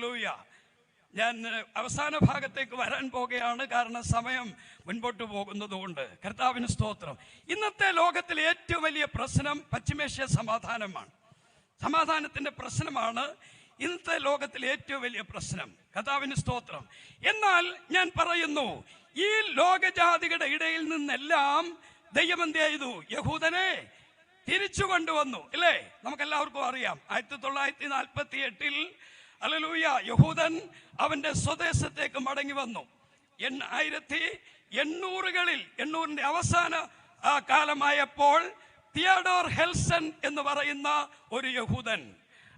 Hallelujah. ഞാൻ അവസാന ഭാഗത്തേക്ക് വരാൻ പോകുകയാണ്, കാരണം സമയം മുൻപോട്ട് പോകുന്നത് കൊണ്ട്. കർത്താവിന് സ്തോത്രം. ഇന്നത്തെ ലോകത്തിലെ ഏറ്റവും വലിയ പ്രശ്നം പശ്ചിമേഷ്യ സമാധാനമാണ്. സമാധാനത്തിന്റെ പ്രശ്നമാണ് ഇന്നത്തെ ലോകത്തിലെ ഏറ്റവും വലിയ പ്രശ്നം. കർത്താവിന് സ്തോത്രം. എന്നാൽ ഞാൻ പറയുന്നു, ഈ ലോകജാതികളുടെ ഇടയിൽ നിന്നെല്ലാം ദൈവം എന്ത് ചെയ്തു? യഹൂദനെ തിരിച്ചു കൊണ്ടുവന്നു, അല്ലേ? നമുക്കെല്ലാവർക്കും അറിയാം. 1948 ഹല്ലേലൂയ യഹൂദൻ അവന്റെ സ്വദേശത്തേക്ക് മടങ്ങി വന്നു. 1800ന്റെ അവസാന കാലമായപ്പോൾ തിയഡോർ ഹെൽസൺ എന്ന് പറയുന്ന ഒരു യഹൂദൻ,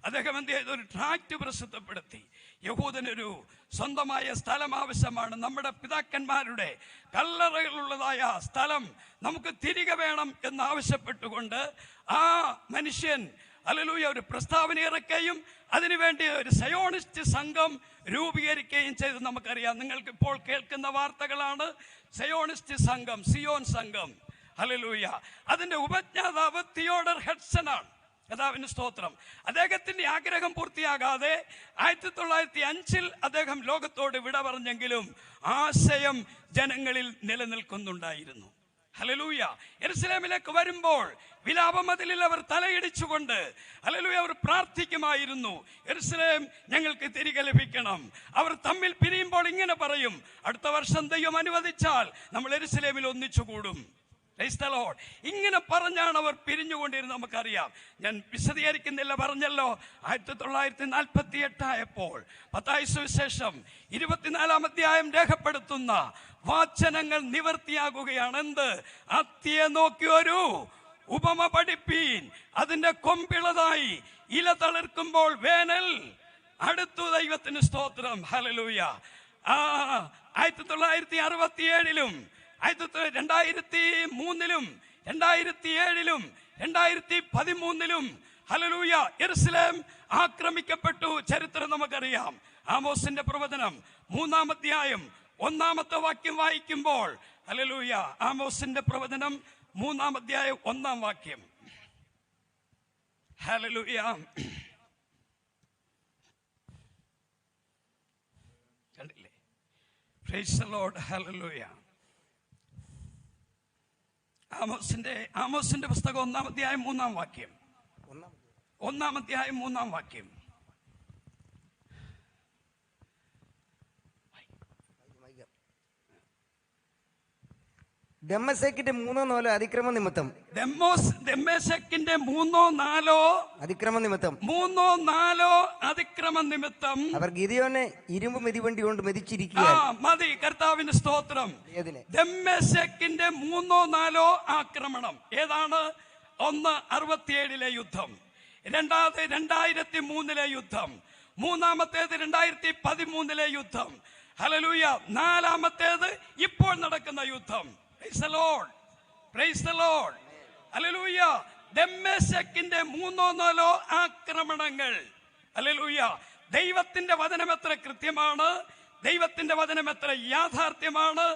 അദ്ദേഹം എന്ത് ചെയ്തു? ഒരു ട്രാക്റ്റ് പ്രസിദ്ധപ്പെടുത്തി. യഹൂദനൊരു സ്വന്തമായ സ്ഥലം ആവശ്യമാണ്. നമ്മുടെ പിതാക്കന്മാരുടെ കല്ലറകളുള്ളതായ സ്ഥലം നമുക്ക് തിരികെ വേണം എന്നാവശ്യപ്പെട്ടുകൊണ്ട് ആ മനുഷ്യൻ ഹല്ലേലൂയ ഒരു പ്രസ്താവന ഇറക്കുകയും അതിനുവേണ്ടി ഒരു സയോണിസ്റ്റ് സംഘം രൂപീകരിക്കുകയും ചെയ്ത് നമുക്കറിയാം. നിങ്ങൾക്ക് ഇപ്പോൾ കേൾക്കുന്ന വാർത്തകളാണ്. സയോണിസ്റ്റ് സംഘം, സിയോൻ സംഘം. ഹല്ലേലൂയ. അതിന്റെ ഉപജ്ഞാതാവ് തിയോഡർ ഹെഡ്സൺ ആണ്. കർത്താവിന് സ്തോത്രം. അദ്ദേഹത്തിന്റെ ആഗ്രഹം പൂർത്തിയാകാതെ 1905 അദ്ദേഹം ലോകത്തോട് വിട പറഞ്ഞെങ്കിലും ആശയം ജനങ്ങളിൽ നിലനിൽക്കുന്നുണ്ടായിരുന്നു. ഹല്ലേലൂയ. യെരുശലേമിലേക്ക് വരുമ്പോൾ വിലാപമതിലിൽ അവർ തലയിടിച്ചുകൊണ്ട് ഹല്ലേലൂയ അവർ പ്രാർത്ഥിക്കുമായിരുന്നു, യെരുശലേം ഞങ്ങൾക്ക് തിരികെ ലഭിക്കണം. അവർ തമ്മിൽ പിരിയുമ്പോൾ ഇങ്ങനെ പറയും, അടുത്ത വർഷം ദൈവം അനുവദിച്ചാൽ നമ്മൾ യെരുശലേമിൽ ഒന്നിച്ചുകൂടും. ഇങ്ങനെ പറഞ്ഞാണ് അവർ പിരിഞ്ഞുകൊണ്ടിരുന്നത്. നമുക്കറിയാം. ഞാൻ വിശദീകരിക്കുന്നില്ല, പറഞ്ഞല്ലോ. 1948 ആയപ്പോൾ മത്തായി സുവിശേഷം 24-ാം അധ്യായം രേഖപ്പെടുത്തുന്ന വാചനങ്ങൾ നിവർത്തിയാകുകയാണ്. എന്ത്? അത്തിയെ നോക്കി ഒരു ഉപമ പഠിപ്പീൻ, അതിന്റെ കൊമ്പിളതായി ഇല തളിർക്കുമ്പോൾ വേനൽ അടുത്തു. ദൈവത്തിന് സ്തോത്രം. ഹല്ലേലൂയ. 1967-ലും 2003-ലും 2007-ലും 2013-ലും ഹല്ലേലൂയ യെരുശലേം ആക്രമിക്കപ്പെട്ടു. ചരിത്രം നമുക്കറിയാം. ആമോസിന്റെ പ്രവചനം 3-ാം അധ്യായം 1-ാമത്തെ വാക്യം വായിക്കുമ്പോൾ, ഹല്ലേലൂയ, ആമോസിന്റെ പ്രവചനം 3-ാം അധ്യായം 1-ാം വാക്യം. ഹല്ലേലൂയ. കണ്ടില്ലേ? Praise the Lord. ഹല്ലേലൂയ. ആമോസിന്റെ പുസ്തകം 1-ാം അധ്യായം 3-ാം വാക്യം. 1-ാം അധ്യായം 3-ാം വാക്യം. ദമ്മേശക്കിന്റെ 3-4 അതിക്രമ നിമിത്തം, ദമ്മേശക്കിന്റെ 3-4 അതിക്രമ നിമിത്തം അവർ ഗിദെയോനെ ഇരുമ്പ് മെതിവണ്ടി കൊണ്ട് മെതിച്ചിരിക്കുക. മതി. കർത്താവിന്റെ സ്തോത്രം. ദമ്മേശക്കിന്റെ 3-4 ആക്രമണം ഏതാണ്? ഒന്ന് 67-ലെ യുദ്ധം, രണ്ടാമത് 2003-ലെ യുദ്ധം, മൂന്നാമത്തേത് 2013-ലെ യുദ്ധം. ഹല്ലേലൂയ. നാലാമത്തേത് ഇപ്പോൾ നടക്കുന്ന യുദ്ധം. Praise the Lord. Praise the Lord. Hallelujah. ദമ്മേശക്കിന്റെ 3-4 ആക്രമണങ്ങൾ. ഹല്ലേലൂയ. ദൈവത്തിന്റെ വചനം എത്ര കൃത്യമാണ്, ദൈവത്തിന്റെ വചനം എത്ര യാഥാർത്ഥ്യമാണ്,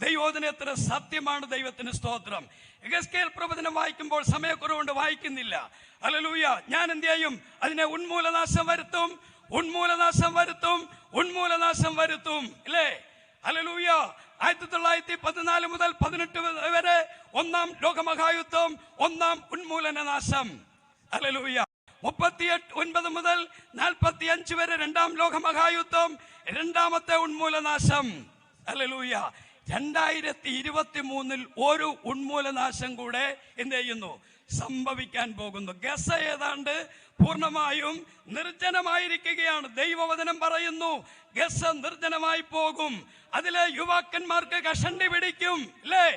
ദൈവോധന എത്ര സത്യമാണ്. ദൈവത്തിന് സ്തോത്രം. യെഹെസ്കേൽ പ്രവചനം വായിക്കുമ്പോൾ സമയക്കുറവുകൊണ്ട് വായിക്കുന്നില്ല. ഹല്ലേലൂയ. ഞാൻ എന്ത് ചെയ്യും? അതിനെ ഉന്മൂലനാശം വരുത്തും, ഉന്മൂലനാശം വരുത്തും, ഉന്മൂലനാശം വരുത്തും, അല്ലേ? ഹല്ലേലൂയ. 1914 മുതൽ 18 വരെ 1-ാം ലോകമഹായുദ്ധം, 1-ാം ഉന്മൂലനനാശം. ഹല്ലേലൂയ. 39 മുതൽ 45 വരെ 2-ാം ലോകമഹായുദ്ധം, 2-ാമത്തെ ഉന്മൂലനാശം. ഹല്ലേലൂയ. 2023-ൽ ഒരു ഉന്മൂലനാശം കൂടെ എന്ത് ചെയ്യുന്നു? സംഭവിക്കാൻ പോകുന്നു. ഗസ ഏതാണ്ട് പൂർണ്ണമായും നിർജ്ജനമായിരിക്കുകയാണ്. ദൈവവചനം പറയുന്നു, ഗസ നിർജ്ജനമായി പോകും, അതിലെ യുവാക്കന്മാർക്ക് കഷണ്ടി പിടിക്കും, അല്ലേ?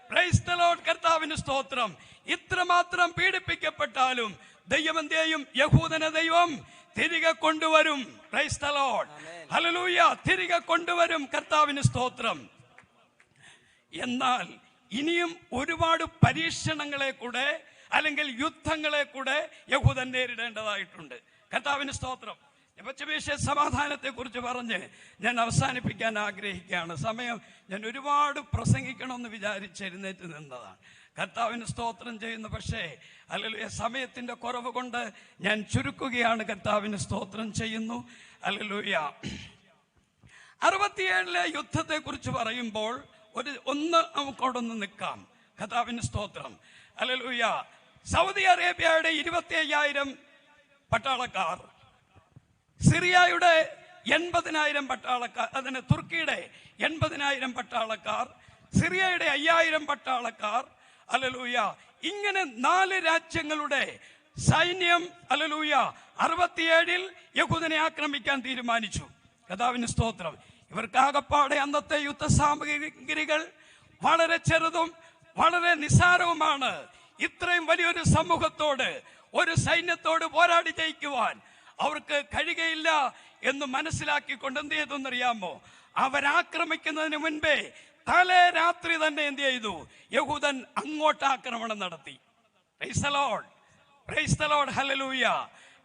Praise the Lord. കർത്താവിന് സ്തോത്രം. ഇത്രമാത്രം പീഡിപ്പിക്കപ്പെട്ടാലും ദൈവം എന്ത് ചെയ്യും? യഹൂദനെ ദൈവം തിരികെ കൊണ്ടുവരും. Praise the Lord. ഹല്ലേലൂയ. തിരികെ കൊണ്ടുവരും. കർത്താവിന് സ്തോത്രം. എന്നാൽ ഇനിയും ഒരുപാട് പരീക്ഷണങ്ങളെ കൂടെ അല്ലെങ്കിൽ യുദ്ധങ്ങളെ കൂടെ യഹൂദൻ നേരിടേണ്ടതായിട്ടുണ്ട്. കർത്താവിന് സ്തോത്രം. പശ്ചിമേഷ്യ സമാധാനത്തെ കുറിച്ച് പറഞ്ഞ് ഞാൻ അവസാനിപ്പിക്കാൻ ആഗ്രഹിക്കുകയാണ്. സമയം ഞാൻ ഒരുപാട് പ്രസംഗിക്കണമെന്ന് വിചാരിച്ചെഴുന്നേറ്റ് നിന്നതാണ്. കർത്താവിന് സ്തോത്രം ചെയ്യുന്നു. പക്ഷേ ഹല്ലേലൂയ സമയത്തിൻ്റെ കുറവ് കൊണ്ട് ഞാൻ ചുരുക്കുകയാണ്. കർത്താവിന് സ്തോത്രം ചെയ്യുന്നു. ഹല്ലേലൂയ. 67 യുദ്ധത്തെ കുറിച്ച് പറയുമ്പോൾ ഒന്ന് നമുക്കോടൊന്ന് നിൽക്കാം. കർത്താവിന് സ്തോത്രം. ഹല്ലേലൂയ. സൗദി അറേബ്യയുടെ 25,000 പട്ടാളക്കാർ, സിറിയയുടെ 80,000 പട്ടാളക്കാർ, അതിന് തുർക്കിയുടെ 80,000 പട്ടാളക്കാർ, സിറിയയുടെ 5,000 പട്ടാളക്കാർ. ഹല്ലേലൂയ. ഇങ്ങനെ 4 രാജ്യങ്ങളുടെ സൈന്യം ഹല്ലേലൂയ 67 യഹൂദനെ ആക്രമിക്കാൻ തീരുമാനിച്ചു. കർത്താവിന് സ്തോത്രം. ഇവർക്ക് ആകപ്പാടെ അന്നത്തെ യുദ്ധ സാമഗ്രികൾ വളരെ ചെറുതും വളരെ നിസ്സാരവുമാണ്. ഇത്രയും വലിയൊരു സമൂഹത്തോട്, ഒരു സൈന്യത്തോട് പോരാടി ജയിക്കുവാൻ അവർക്ക് കഴിയുകയില്ല എന്ന് മനസ്സിലാക്കിക്കൊണ്ട് എന്ത് ചെയ്തെന്നറിയാമോ? അവരാക്രമിക്കുന്നതിന് മുൻപേ തലേ രാത്രി തന്നെ എന്ത് ചെയ്തു? യഹൂദൻ അങ്ങോട്ട് ആക്രമണം നടത്തി. Praise the Lord, praise the Lord, hallelujah.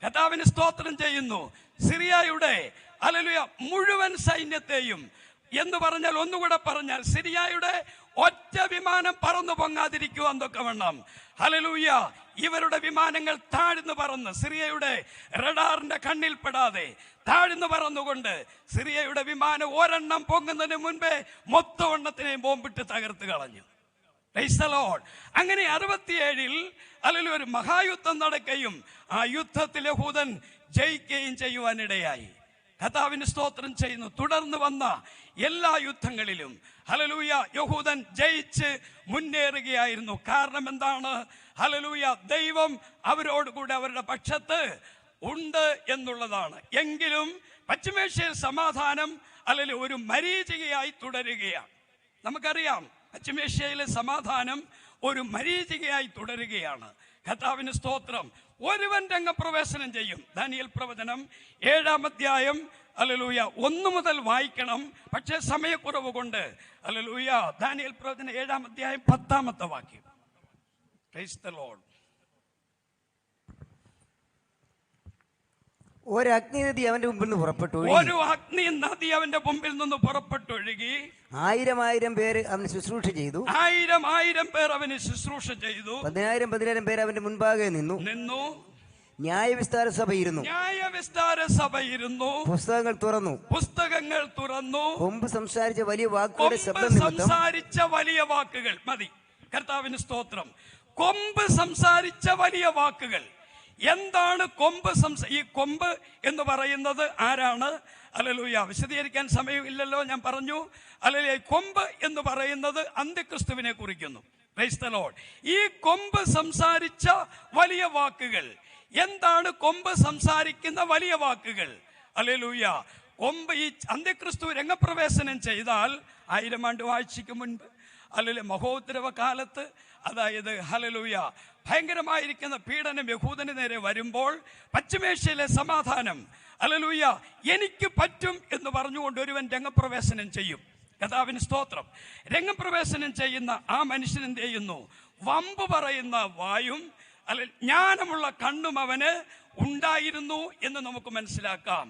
കർത്താവിന് സ്തോത്രം ചെയ്യുന്നു. സിറിയയുടെ ഹല്ലേലൂയ മുഴുവൻ സൈന്യത്തെയും എന്ന് പറഞ്ഞാൽ, ഒന്നുകൂടെ പറഞ്ഞാൽ, സിറിയയുടെ ഒറ്റ വിമാനം പറന്നു പൊങ്ങാതിരിക്കുവാൻ തൊക്കവണ്ണം ഹല്ലേലൂയ ഇവരുടെ വിമാനങ്ങൾ താഴ്ന്നു പറന്ന്, സിറിയയുടെ റഡാറിന്റെ കണ്ണിൽപ്പെടാതെ താഴ്ന്നു പറന്നുകൊണ്ട് സിറിയയുടെ വിമാനം ഒരെണ്ണം പൊങ്ങുന്നതിന് മുൻപേ മൊത്തം എണ്ണത്തിനെയും ബോംബിട്ട് തകർത്ത് കളഞ്ഞു. Praise the Lord. അങ്ങനെ 67 അല്ലെങ്കിൽ ഒരു മഹായുദ്ധം നടക്കുകയും ആ യുദ്ധത്തിൽ യഹൂദൻ ജയിക്കുകയും ചെയ്യുവാനിടയായി. കർത്താവിന് സ്തോത്രം ചെയ്യുന്നു. തുടർന്ന് വന്ന എല്ലാ യുദ്ധങ്ങളിലും ഹല്ലേലൂയ യഹൂദൻ ജയിച്ച് മുന്നേറുകയായിരുന്നു. കാരണം എന്താണ്? ഹല്ലേലൂയ ദൈവം അവരോടുകൂടെ അവരുടെ പക്ഷത്ത് ഉണ്ട് എന്നുള്ളതാണ്. എങ്കിലും പശ്ചിമേഷ്യയിൽ സമാധാനം അല്ലെങ്കിൽ ഒരു മരീചികയായി തുടരുകയാണ്. നമുക്കറിയാം, പശ്ചിമേഷ്യയിലെ സമാധാനം ഒരു മരീചികയായി തുടരുകയാണ്. കർത്താവിന് സ്തോത്രം. ഒരുവൻ രംഗപ്രവേശനം ചെയ്യും. ദാനിയേൽ പ്രവചനം 7-ാം അധ്യായം ഹല്ലേലൂയ 1 മുതൽ വായിക്കണം. പക്ഷേ സമയക്കുറവ് കൊണ്ട് ഹല്ലേലൂയ ദാനിയേൽ പ്രവചനം 7-ാം അധ്യായം 10-ാമത്തെ വാക്യം. Praise the Lord. ഒരു അഗ്നിനദി അവന്റെ മുമ്പിൽ നിന്ന് പുറപ്പെട്ടു. ഒരു അഗ്നി നദി അവന്റെ മുമ്പിൽ നിന്ന് പുറപ്പെട്ടൊഴുകി 1000 പേര് അവന് ശുശ്രൂഷ ചെയ്തു. 1000 പേർ അവന് ശുശ്രൂഷ ചെയ്തു. 10,000 പേര് അവന്റെ മുൻപാകെ നിന്നു. ന്യായവിസ്താര സഭ ഇരുന്നു. ന്യായവിസ്താര സഭ ഇരുന്നു. പുസ്തകങ്ങൾ തുറന്നു. പുസ്തകങ്ങൾ തുറന്നു. കൊമ്പ് സംസാരിച്ച വലിയ വാക്കുകളുടെ ശബ്ദം നിമിത്തം. സംസാരിച്ച വലിയ വാക്കുകൾ മതി. കർത്താവിന് സ്തോത്രം. കൊമ്പ് സംസാരിച്ച വലിയ വാക്കുകൾ. എന്താണ് കൊമ്പ് ഈ കൊമ്പ് എന്ന് പറയുന്നത് ആരാണ്? ഹല്ലേലൂയ. വിശദീകരിക്കാൻ സമയമില്ലല്ലോ, ഞാൻ പറഞ്ഞു. ഹല്ലേലൂയ. കൊമ്പ് എന്ന് പറയുന്നത് അന്ത്യക്രിസ്തുവിനെ കുറിക്കുന്നു. Praise the Lord. ഈ കൊമ്പ് സംസാരിച്ച വലിയ വാക്കുകൾ. എന്താണ് കൊമ്പ് സംസാരിക്കുന്ന വലിയ വാക്കുകൾ? ഹല്ലേലൂയ. കൊമ്പ് ഈ അന്ത്യക്രിസ്തു രംഗപ്രവേശനം ചെയ്താൽ 1000 ആണ്ട് വാഴ്ചയ്ക്ക് മുൻപ് അല്ലെങ്കിൽ മഹോദ്രവ കാലത്ത്, അതായത് ഹല്ലേലൂയ ഭയങ്കരമായിരിക്കുന്ന പീഡനം യഹൂദന് നേരെ വരുമ്പോൾ പശ്ചിമേഷ്യയിലെ സമാധാനം ഹല്ലേലൂയ എനിക്ക് പറ്റും എന്ന് പറഞ്ഞുകൊണ്ട് ഒരുവൻ രംഗപ്രവേശനം ചെയ്യും. കർത്താവിന് സ്തോത്രം. രംഗപ്രവേശനം ചെയ്യുന്ന ആ മനുഷ്യൻ എന്ത് ചെയ്യുന്നു? വമ്പ് പറയുന്ന വായും ജ്ഞാനമുള്ള കണ്ണും അവന് ഉണ്ടായിരുന്നു എന്ന് നമുക്ക് മനസ്സിലാക്കാം.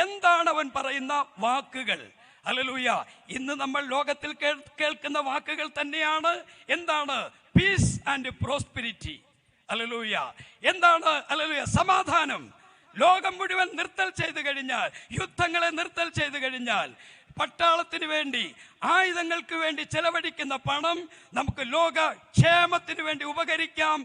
എന്താണ് അവൻ പറയുന്ന വാക്കുകൾ? ഹല്ലേലൂയ. ഇന്ന് നമ്മൾ ലോകത്തിൽ കേൾക്കുന്ന വാക്കുകൾ തന്നെയാണ്. എന്താണ്? Piece and prosperity. ഹല്ലേലൂയ. എന്താണ്? ഹല്ലേലൂയ. സമാധാനം. ലോകം മുഴുവൻ നിർത്തൽ ചെയ്തു കഴിഞ്ഞാൽ, യുദ്ധങ്ങളെ നിർത്തൽ ചെയ്തു കഴിഞ്ഞാൽ, പട്ടാളത്തിന് വേണ്ടി, ആയുധങ്ങൾക്ക് വേണ്ടി ചെലവഴിക്കുന്ന പണം നമുക്ക് ലോക ക്ഷേമത്തിന് വേണ്ടി ഉപകരിക്കാം